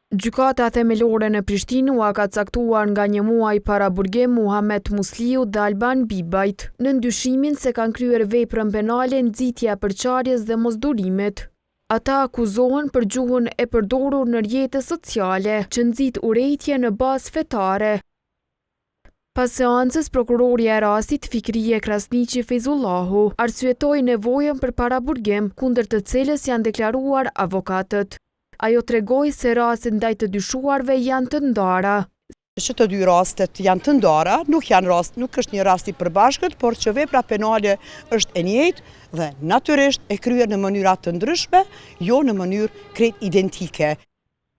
Gjykata themelore në Prishtinë u ka caktuar nga një muaj para burgim Muhamet Musliu dhe Alban Bibajt në ndyshimin se kanë kryer veprën penale nxitje e përçarjes dhe mosdurimit. Ata akuzohen për gjuhën e përdorur në rrjetet sociale që nxit urrejtje në bazë fetare. Pas seancës, prokurorja e rastit Fikrije Krasniqi Fezullahu arsyetoi nevojën për paraburgim kundër të cilës janë deklaruar avokatët. Ajo tregoi se rastet ndaj të dyshuarve janë të ndara. Që të dy rastet janë të ndara, nuk është një rast i përbashkët, por që vepra penale është e njëjtë dhe natyrisht e kryer në mënyra të ndryshme, jo në mënyrë krejt identike.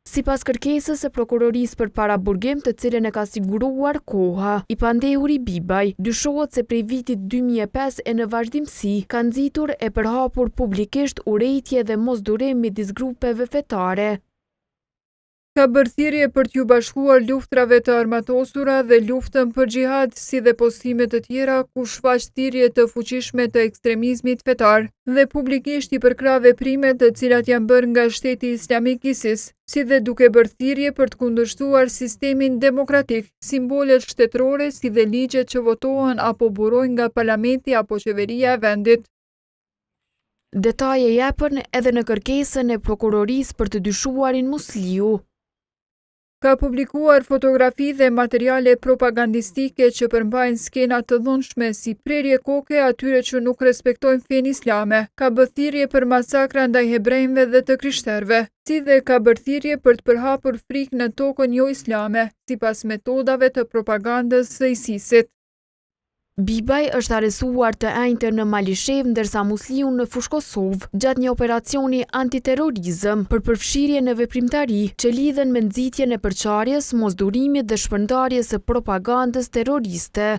Sipas kërkesës së prokurorisë për paraburgim, të cilën e ka siguruar koha, i pandehuri Bibaj dyshohet se prej vitit 2005 e në vazhdimsi ka nxitur e përhapur publikisht urrejtje dhe mosdurim midis grupeve fetare. Ka bërthirje për t'ju bashkuar luftrave të armatosura dhe luftën për xhihad, si dhe postimet të tjera ku shfaq thirrje të fuqishme të ekstremizmit fetar dhe publikisht i përkrah veprimet të cilat janë bërë nga Shteti Islamik ISIS, si dhe duke bërthirje për të kundërshtuar sistemin demokratik, simbolet shtetërore si dhe ligjet që votohen apo burojnë nga parlamenti apo qeveria e vendit. Detaje jepen edhe në kërkesën e prokurorisë për të dyshuarin Musliu. Ka publikuar fotografi dhe materiale propagandistike që përmbajnë skena të dhunshme si prerje koke atyre që nuk respektojnë fenë islame, ka bërthirje për masakra ndaj hebrejve dhe të krishterëve, si dhe ka bërthirje për të përhapur frikë në tokën jo islame, sipas metodave të propagandës së ISIS-it. Bibaj është arrestuar të enjtën në Malishev, ndërsa Musliu në Fushë Kosovë gjatë një operacioni antiterrorizëm për përfshirje në veprimtari që lidhen me nxitjen e përçarjes, mosdurimit dhe shpërndarjes së propagandës terroriste.